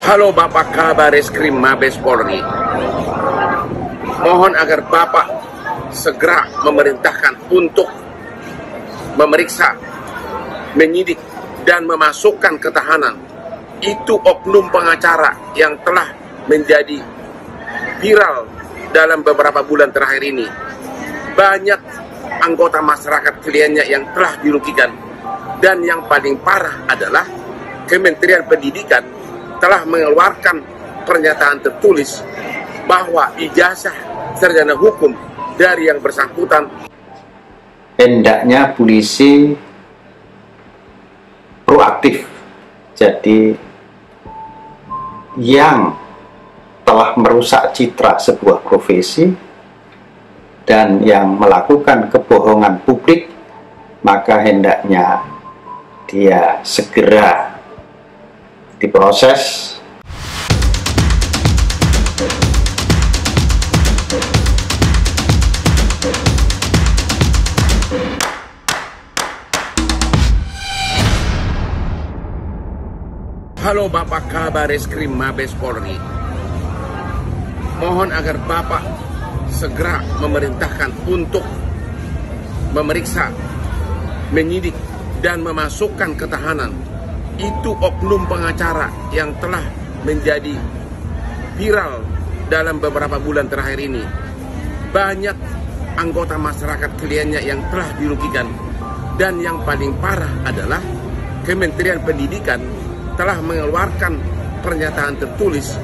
Halo Bapak Kabar Reskrim Mabes Polri. Mohon agar Bapak segera memerintahkan untuk memeriksa, menyidik, dan memasukkan ke tahanan itu oknum pengacara yang telah menjadi viral dalam beberapa bulan terakhir ini. Banyak anggota masyarakat kliennya yang telah dirugikan. Dan yang paling parah adalah Kementerian Pendidikan telah mengeluarkan pernyataan tertulis bahwa ijazah sarjana hukum dari yang bersangkutan. Hendaknya polisi proaktif. Jadi yang telah merusak citra sebuah profesi dan yang melakukan kebohongan publik, maka hendaknya dia segera diproses. Halo Bapak Kabar Reskrim Mabes Polri. Mohon agar Bapak segera memerintahkan untuk memeriksa, menyidik, dan memasukkan ke tahanan itu oknum pengacara yang telah menjadi viral dalam beberapa bulan terakhir ini. Banyak anggota masyarakat kliennya yang telah dirugikan. Dan yang paling parah adalah Kementerian Pendidikan telah mengeluarkan pernyataan tertulis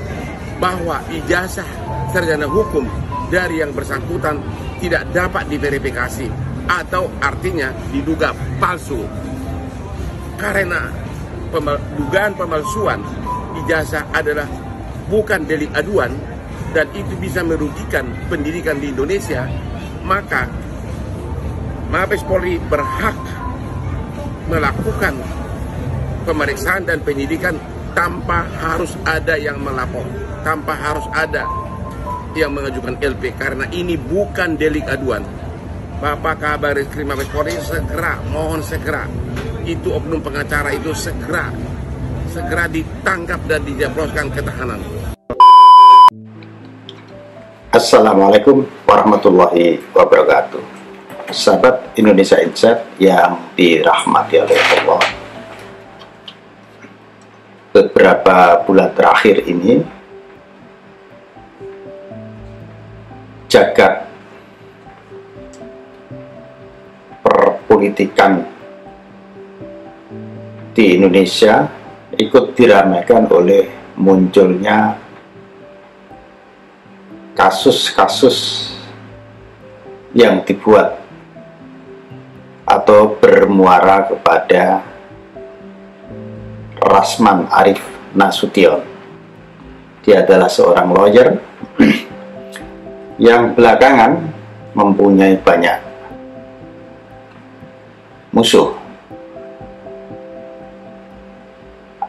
bahwa ijazah sarjana hukum dari yang bersangkutan tidak dapat diverifikasi, atau artinya diduga palsu. Karena dugaan pemalsuan ijazah adalah bukan delik aduan dan itu bisa merugikan pendidikan di Indonesia, maka Mabes Polri berhak melakukan pemeriksaan dan penyidikan tanpa harus ada yang melapor, tanpa harus ada yang mengajukan LP, karena ini bukan delik aduan. Bapak Kabar Reskrim Mabes Polri segera, mohon segera, itu oknum pengacara itu segera ditangkap dan dijebloskan ke tahanan. Assalamualaikum warahmatullahi wabarakatuh. Sahabat Indonesia Insight yang dirahmati oleh Allah. Beberapa bulan terakhir ini jagat perpolitikan di Indonesia ikut diramaikan oleh munculnya kasus-kasus yang dibuat atau bermuara kepada Rasman Arif Nasution. Dia adalah seorang lawyer yang belakangan mempunyai banyak musuh.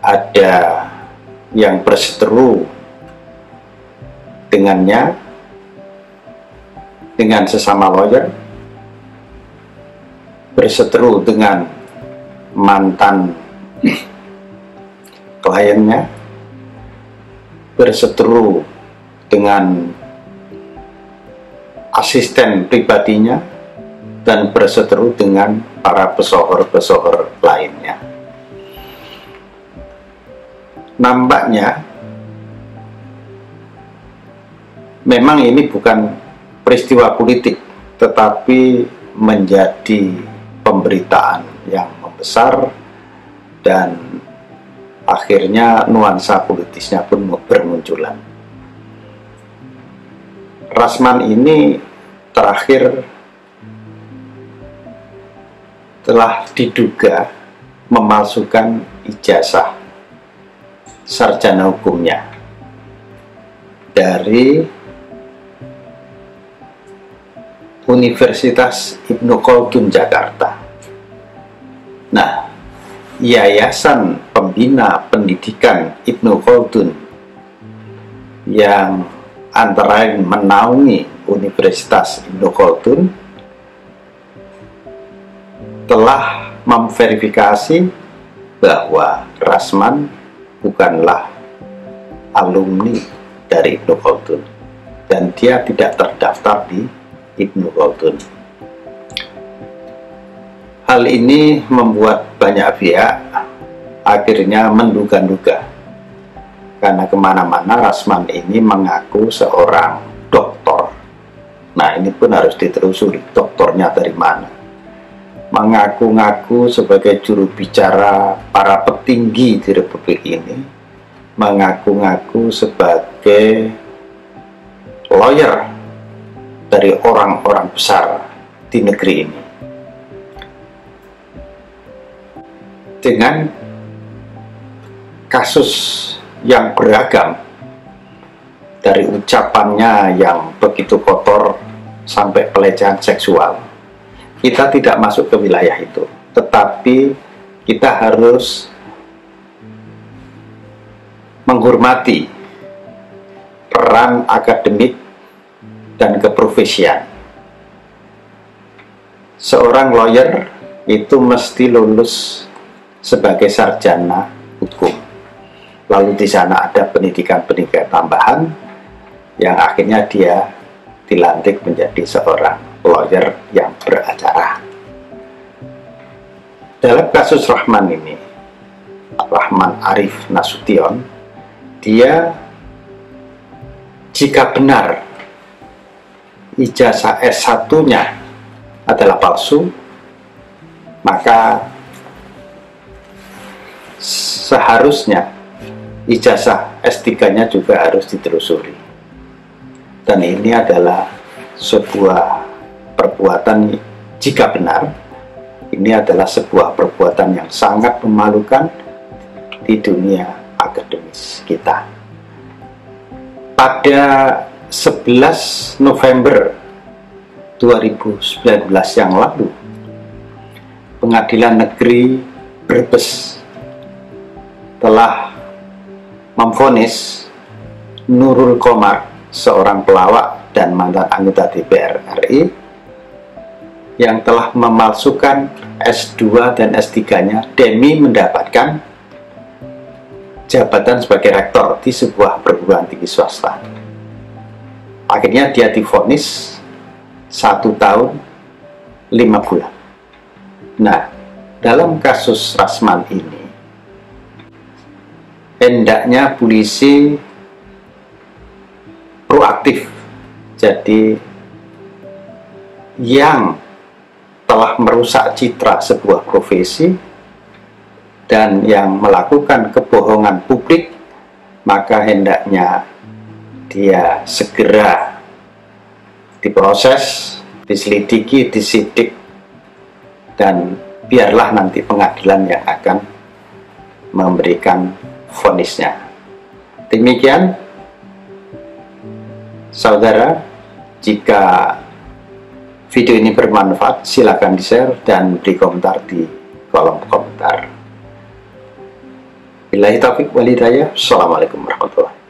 Ada yang berseteru dengannya, dengan sesama lawyer, berseteru dengan mantan kliennya, berseteru dengan asisten pribadinya, dan berseteru dengan para pesohor-pesohor lainnya. Nampaknya memang ini bukan peristiwa politik, tetapi menjadi pemberitaan yang membesar dan akhirnya nuansa politisnya pun bermunculan. Rasman ini terakhir telah diduga memalsukan ijazah sarjana hukumnya dari Universitas Ibnu Khaldun Jakarta. Nah, Yayasan Pembina Pendidikan Ibnu Khaldun yang antara lain menaungi Universitas Ibnu Khaldun telah memverifikasi bahwa Rasman bukanlah alumni dari Ibnu Khaldun, dan dia tidak terdaftar di Ibnu Khaldun. Hal ini membuat banyak pihak akhirnya menduga-duga, karena kemana-mana Rasman ini mengaku seorang doktor. Nah, ini pun harus ditelusuri, doktornya dari mana. Mengaku-ngaku sebagai juru bicara para petinggi di Republik ini, mengaku-ngaku sebagai lawyer dari orang-orang besar di negeri ini. Dengan kasus yang beragam, dari ucapannya yang begitu kotor sampai pelecehan seksual, kita tidak masuk ke wilayah itu, tetapi kita harus menghormati peran akademik dan keprofesian. Seorang lawyer itu mesti lulus sebagai sarjana hukum, lalu di sana ada pendidikan-pendidikan tambahan yang akhirnya dia dilantik menjadi seorang lawyer yang beracara. Dalam kasus Rahman ini, Rahman Arif Nasution, dia jika benar ijazah S1-nya adalah palsu, maka seharusnya ijazah S3-nya juga harus ditelusuri. Dan ini adalah sebuah perbuatan, jika benar, ini adalah sebuah perbuatan yang sangat memalukan di dunia akademis kita. Pada 11 November 2019 yang lalu, Pengadilan Negeri Brebes telah memvonis Nurul Qomar, seorang pelawak dan mantan anggota DPR RI, yang telah memalsukan S2 dan S3-nya demi mendapatkan jabatan sebagai rektor di sebuah perguruan tinggi swasta. Akhirnya dia divonis 1 tahun 5 bulan. Nah, dalam kasus Rasman ini, hendaknya polisi proaktif. Jadi yang telah merusak citra sebuah profesi dan yang melakukan kebohongan publik, maka hendaknya dia segera diproses, diselidiki, disidik, dan biarlah nanti pengadilan yang akan memberikan vonisnya. Demikian, saudara, jika video ini bermanfaat, silakan di-share dan beri komentar di kolom komentar. Billahi taufiq wal hidayah. Assalamualaikum warahmatullahi wabarakatuh.